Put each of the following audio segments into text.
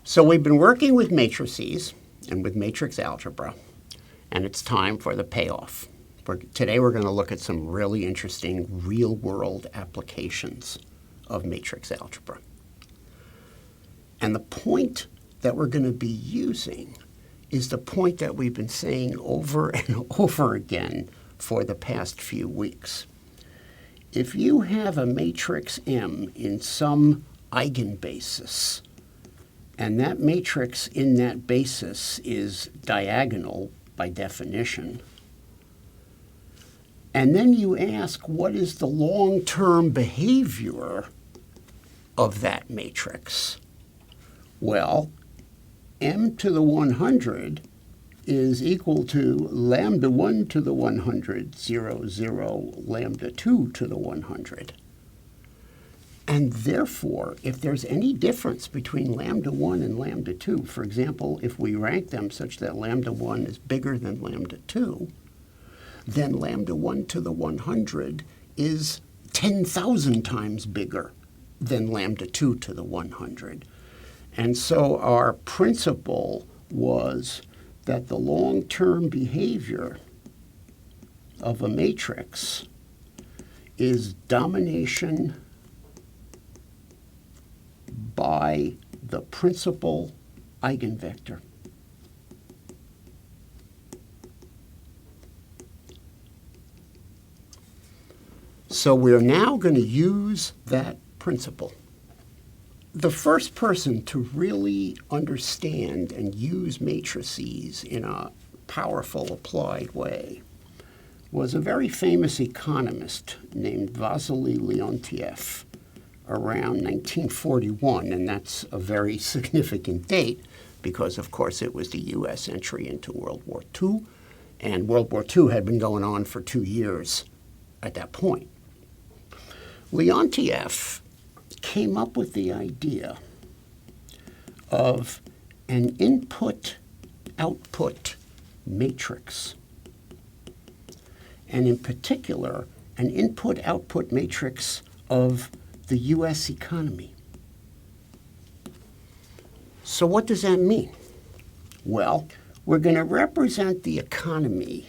So we've been working with matrices and with matrix algebra, and it's time for the payoff. Today we're going to look at some really interesting real-world applications of matrix algebra. And the point that we're going to be using is the point that we've been saying over and over again for the past few weeks. If you have a matrix M in some eigenbasis, and that matrix in that basis is diagonal by definition, and then you ask what is the long-term behavior of that matrix, well, m to the 100 is equal to lambda 1 to the 100, 0, 0, lambda 2 to the 100. And therefore, if there's any difference between lambda 1 and lambda 2, for example, if we rank them such that lambda 1 is bigger than lambda 2, then lambda 1 to the 100 is 10,000 times bigger than lambda 2 to the 100. And so our principle was that the long-term behavior of a matrix is domination by the principal eigenvector. So we're now going to use that principle. The first person to really understand and use matrices in a powerful applied way was a very famous economist named Vasily Leontief around 1941, and that's a very significant date because, of course, it was the U.S. entry into World War II, and World War II had been going on for 2 years at that point. Leontief came up with the idea of an input-output matrix, and in particular, an input-output matrix of the U.S. economy. So what does that mean? Well, we're going to represent the economy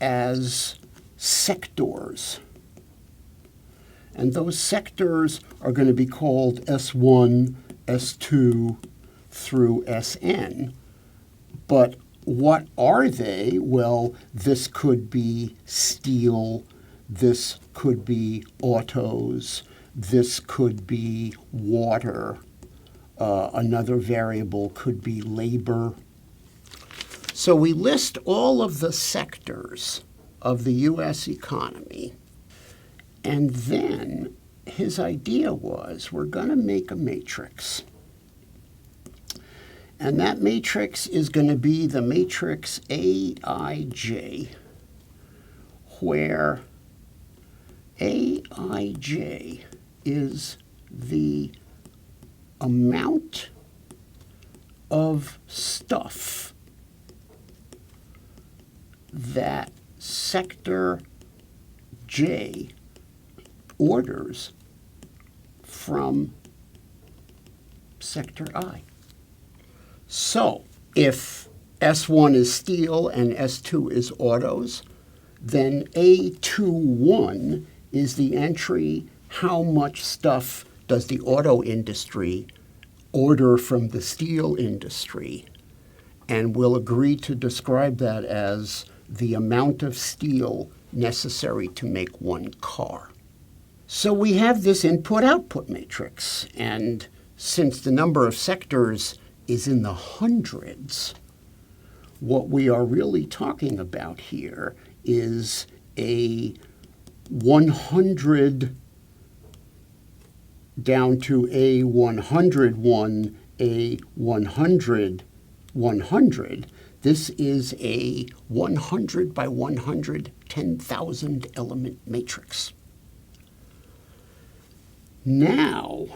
as sectors. And those sectors are going to be called S1, S2 through Sn. But what are they? Well, this could be steel, this could be autos, this could be water, another variable could be labor. So we list all of the sectors of the U.S. economy, and then his idea was we're going to make a matrix. And that matrix is going to be the matrix Aij, where Aij is the amount of stuff that sector J orders from sector I. So if S1 is steel and S2 is autos, then A21 is the entry, how much stuff does the auto industry order from the steel industry? And we'll agree to describe that as the amount of steel necessary to make one car. So we have this input-output matrix, and since the number of sectors is in the hundreds, what we are really talking about here is a 100 down to a 101, a 100, 100. This is a 100 by 100, 10,000 element matrix. Now,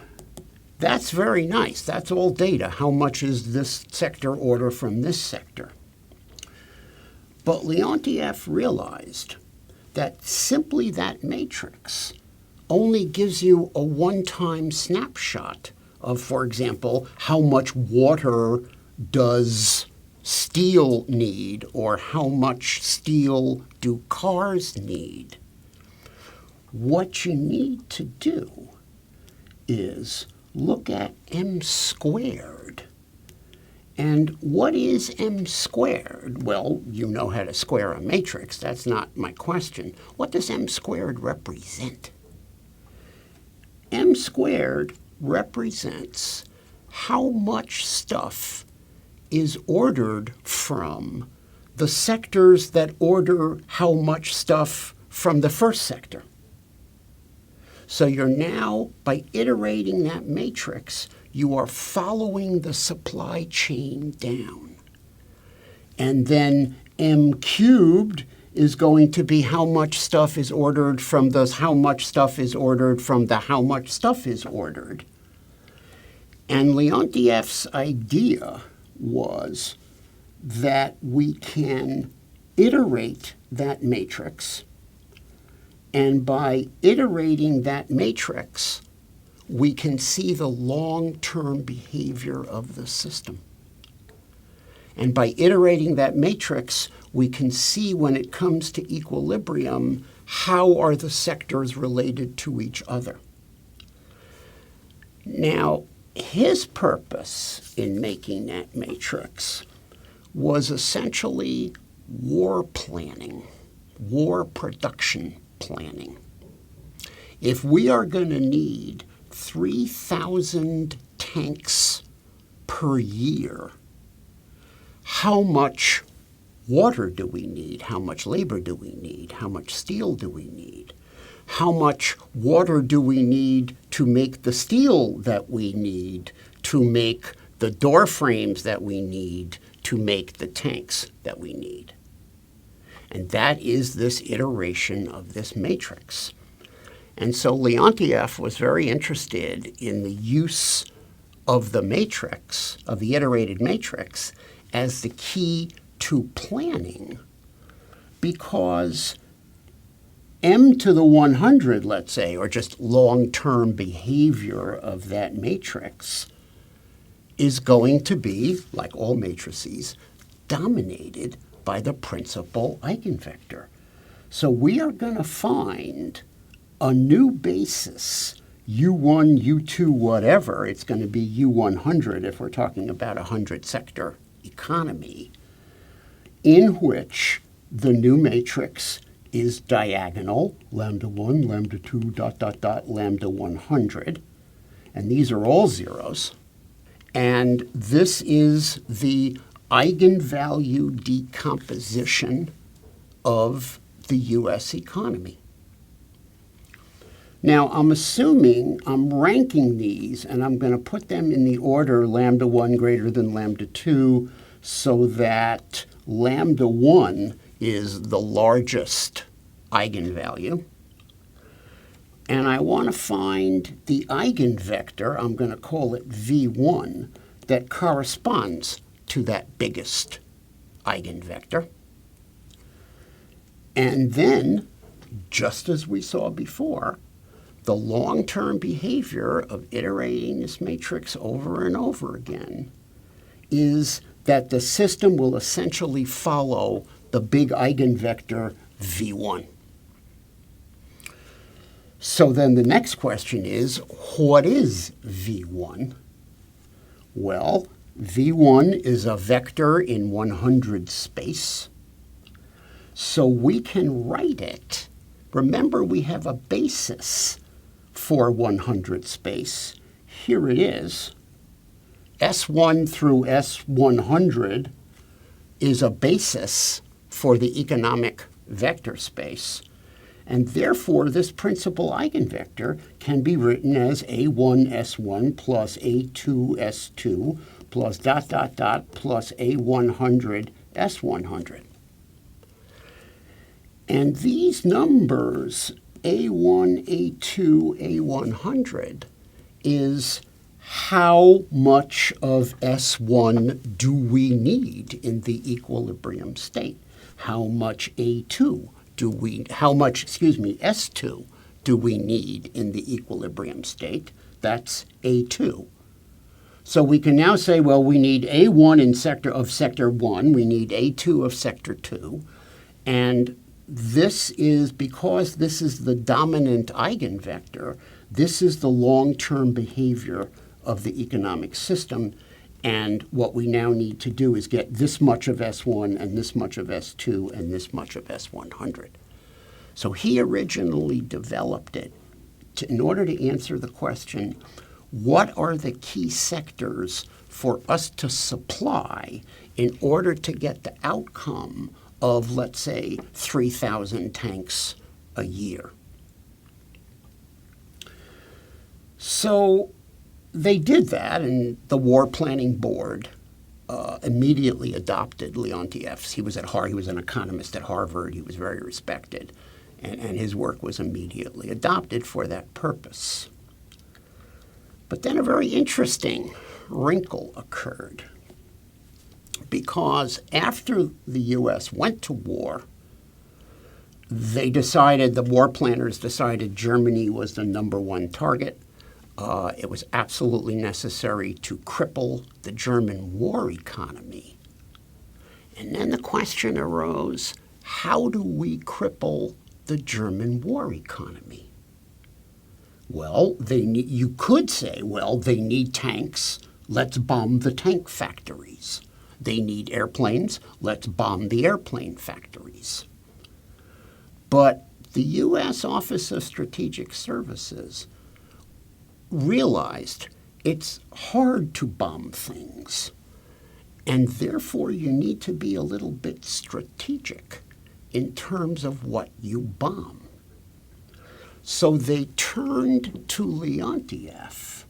that's very nice. That's all data. How much is this sector order from this sector? But Leontief realized that simply that matrix only gives you a one-time snapshot of, for example, how much water does steel need, or how much steel do cars need. What you need to do is look at m squared. And what is m squared? Well, you know how to square a matrix. That's not my question. What does m squared represent? M squared represents how much stuff is ordered from the sectors that order how much stuff from the first sector. So you're now, by iterating that matrix, you are following the supply chain down. And then m cubed is going to be how much stuff is ordered from the how much stuff is ordered from the how much stuff is ordered. And Leontief's idea was that we can iterate that matrix, and by iterating that matrix, we can see the long-term behavior of the system. And by iterating that matrix, we can see when it comes to equilibrium, how are the sectors related to each other. Now, his purpose in making that matrix was essentially war planning, war production planning. If we are going to need 3,000 tanks per year, how much water do we need? How much labor do we need? How much steel do we need? How much water do we need to make the steel that we need, to make the door frames that we need, to make the tanks that we need? And that is this iteration of this matrix. And so Leontief was very interested in the use of the matrix, of the iterated matrix, as the key to planning, because m to the 100, let's say, or just long-term behavior of that matrix, is going to be, like all matrices, dominated by the principal eigenvector. So we are going to find a new basis, U1, U2, whatever. It's going to be U100 if we're talking about a 100-sector economy, in which the new matrix is diagonal, lambda 1, lambda 2, dot, dot, dot, lambda 100. And these are all zeros. And this is the eigenvalue decomposition of the U.S. economy. Now, I'm assuming I'm ranking these, and I'm going to put them in the order lambda 1 greater than lambda 2, so that lambda 1 is the largest eigenvalue. And I want to find the eigenvector, I'm going to call it V1, that corresponds to that biggest eigenvector. And then, just as we saw before, the long-term behavior of iterating this matrix over and over again is that the system will essentially follow the big eigenvector V1. So then the next question is, what is V1? Well, V1 is a vector in 100 space. So we can write it. Remember, we have a basis for 100 space. Here it is. S1 through S100 is a basis for the economic vector space. And therefore, this principal eigenvector can be written as A1 S1 plus A2 S2 plus dot, dot, dot, plus A100 S100. And these numbers, A1, A2, A100, is how much of S1 do we need in the equilibrium state? How much S2 do we need in the equilibrium state? That's A2. So we can now say, well, we need A1 in sector 1, we need A2 of sector 2, and this is, because this is the dominant eigenvector, this is the long-term behavior of the economic system, and what we now need to do is get this much of S1 and this much of S2 and this much of S100. So he originally developed it in order to answer the question, what are the key sectors for us to supply in order to get the outcome of, let's say, 3,000 tanks a year? So they did that, and the War Planning Board immediately adopted Leontief's. He was an economist at Harvard. He was very respected, and his work was immediately adopted for that purpose. But then a very interesting wrinkle occurred, because after the U.S. went to war, the war planners decided Germany was the number one target. It was absolutely necessary to cripple the German war economy. And then the question arose, how do we cripple the German war economy? Well, you could say, well, they need tanks. Let's bomb the tank factories. They need airplanes. Let's bomb the airplane factories. But the U.S. Office of Strategic Services realized it's hard to bomb things, and therefore you need to be a little bit strategic in terms of what you bomb. So they turned to Leontief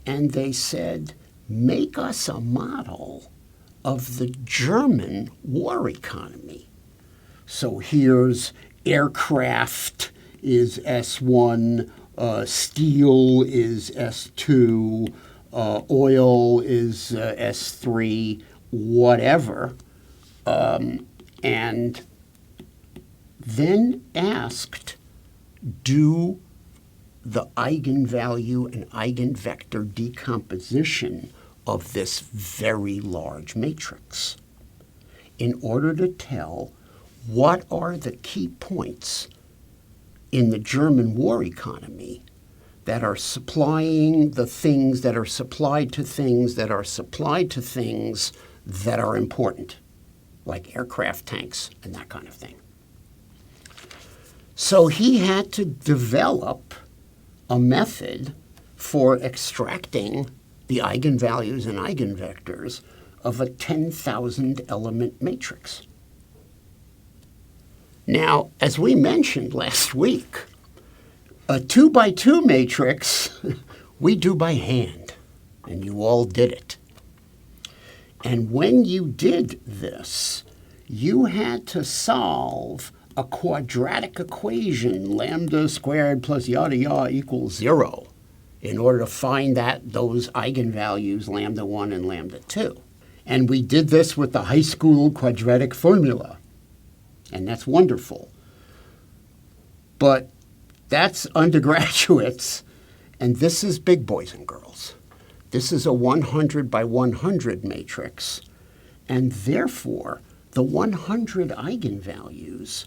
and they said, make us a model of the German war economy. So here's aircraft is S1, steel is S2, oil is S3, whatever, and then asked, do the eigenvalue and eigenvector decomposition of this very large matrix in order to tell what are the key points in the German war economy that are supplying the things that are supplied to things that are supplied to things that are important, like aircraft, tanks, and that kind of thing. So he had to develop a method for extracting the eigenvalues and eigenvectors of a 10,000 element matrix. Now, as we mentioned last week, a 2x2 matrix we do by hand, and you all did it. And when you did this, you had to solve a quadratic equation, lambda squared plus yada yada equals 0, in order to find those eigenvalues, lambda 1 and lambda 2. And we did this with the high school quadratic formula. And that's wonderful. But that's undergraduates, and this is big boys and girls. This is a 100 by 100 matrix, and therefore the 100 eigenvalues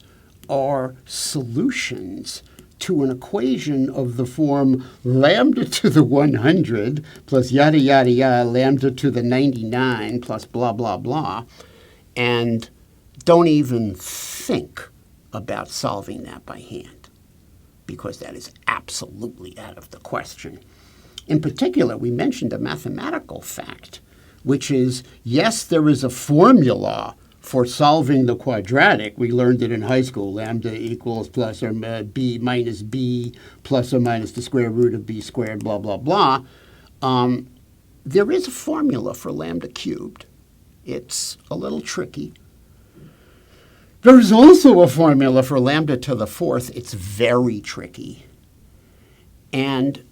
are solutions to an equation of the form lambda to the 100 plus yada yada yada lambda to the 99 plus blah blah blah, and don't even think about solving that by hand, because that is absolutely out of the question. In particular, we mentioned a mathematical fact, which is, yes, there is a formula for solving the quadratic. We learned it in high school, lambda equals plus or b minus b plus or minus the square root of b squared, blah, blah, blah. There is a formula for lambda cubed. It's a little tricky. There's also a formula for lambda to the fourth. It's very tricky. And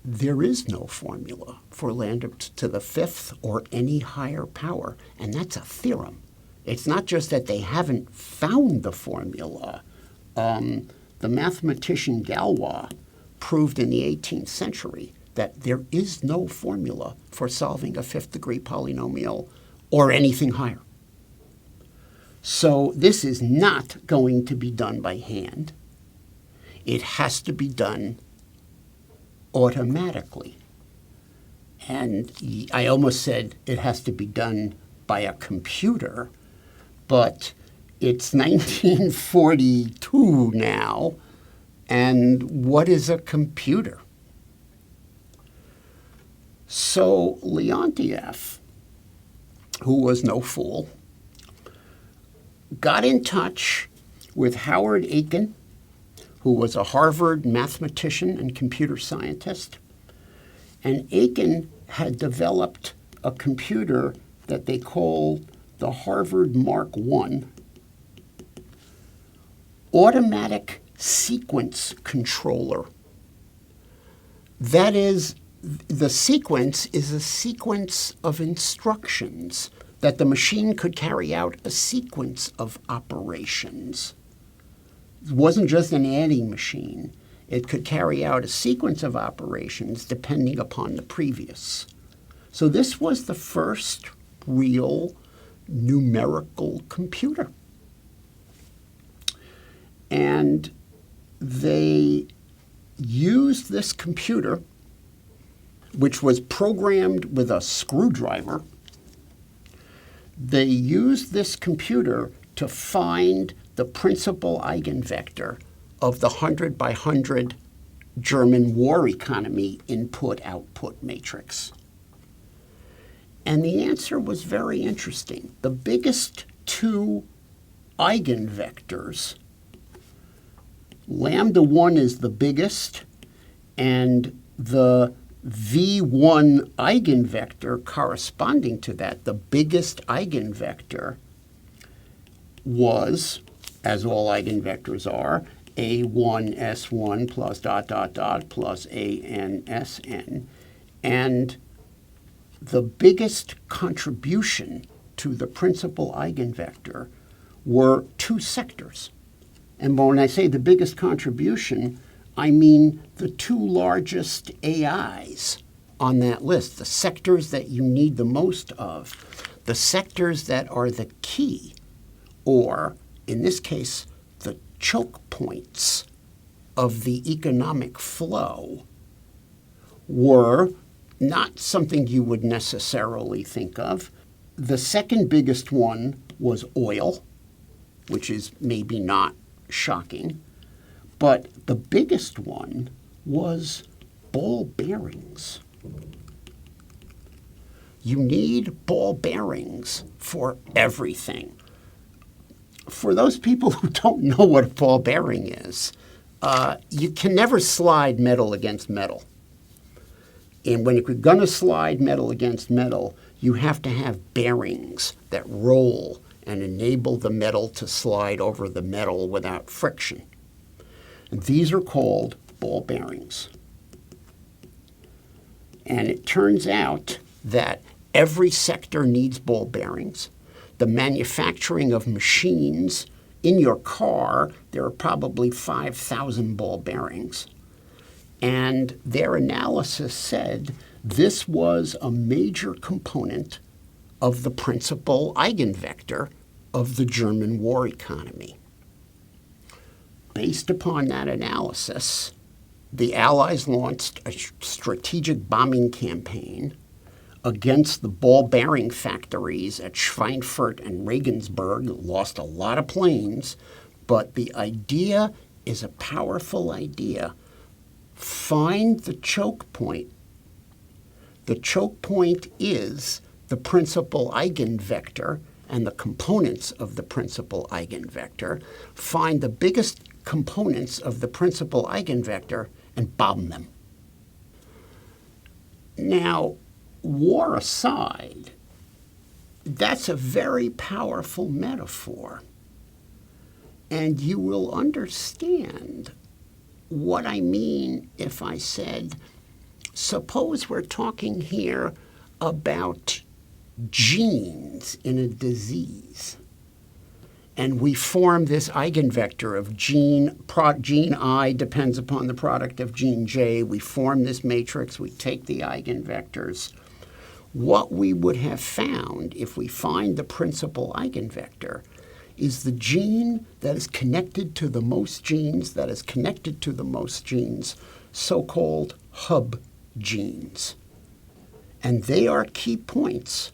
there is no formula for lambda to the fifth or any higher power, and that's a theorem. It's not just that they haven't found the formula. The mathematician Galois proved in the 18th century that there is no formula for solving a fifth-degree polynomial or anything higher. So this is not going to be done by hand. It has to be done automatically. And I almost said it has to be done by a computer, but it's 1942 now, and what is a computer? So Leontief, who was no fool, got in touch with Howard Aiken, who was a Harvard mathematician and computer scientist. And Aiken had developed a computer that they called the Harvard Mark I automatic sequence controller. That is, the sequence is a sequence of instructions that the machine could carry out a sequence of operations. It wasn't just an adding machine. It could carry out a sequence of operations depending upon the previous. So this was the first real numerical computer. And they used this computer, which was programmed with a screwdriver. They used this computer to find the principal eigenvector of the 100 by 100 German war economy input-output matrix. And the answer was very interesting. The biggest two eigenvectors, lambda 1 is the biggest, and the V1 eigenvector corresponding to that, the biggest eigenvector, was, as all eigenvectors are, A1S1 plus ... plus ANSN. And the biggest contribution to the principal eigenvector were two sectors. And when I say the biggest contribution, I mean the two largest AIs on that list, the sectors that you need the most of, the sectors that are the key, or in this case, the choke points of the economic flow, were not something you would necessarily think of. The second biggest one was oil, which is maybe not shocking, but the biggest one was ball bearings. You need ball bearings for everything. For those people who don't know what a ball bearing is, you can never slide metal against metal. And when you're going to slide metal against metal, you have to have bearings that roll and enable the metal to slide over the metal without friction. And these are called ball bearings. And it turns out that every sector needs ball bearings. The manufacturing of machines, in your car, there are probably 5,000 ball bearings. And their analysis said this was a major component of the principal eigenvector of the German war economy. Based upon that analysis, the Allies launched a strategic bombing campaign against the ball bearing factories at Schweinfurt and Regensburg. Lost a lot of planes, but the idea is a powerful idea. Find the choke point. The choke point is the principal eigenvector and the components of the principal eigenvector. Find the biggest components of the principal eigenvector and bomb them. Now, war aside, that's a very powerful metaphor. And you will understand what I mean if I said, suppose we're talking here about genes in a disease. and we form this eigenvector of gene I depends upon the product of gene J. We form this matrix. We take the eigenvectors. What we would have found if we find the principal eigenvector is the gene that is connected to the most genes, so-called hub genes. And they are key points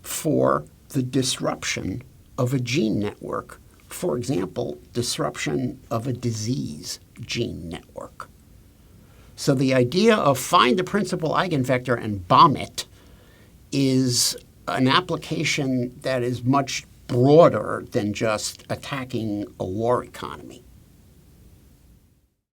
for the disruption of a gene network. For example, disruption of a disease gene network. So the idea of find the principal eigenvector and bomb it is an application that is much broader than just attacking a war economy.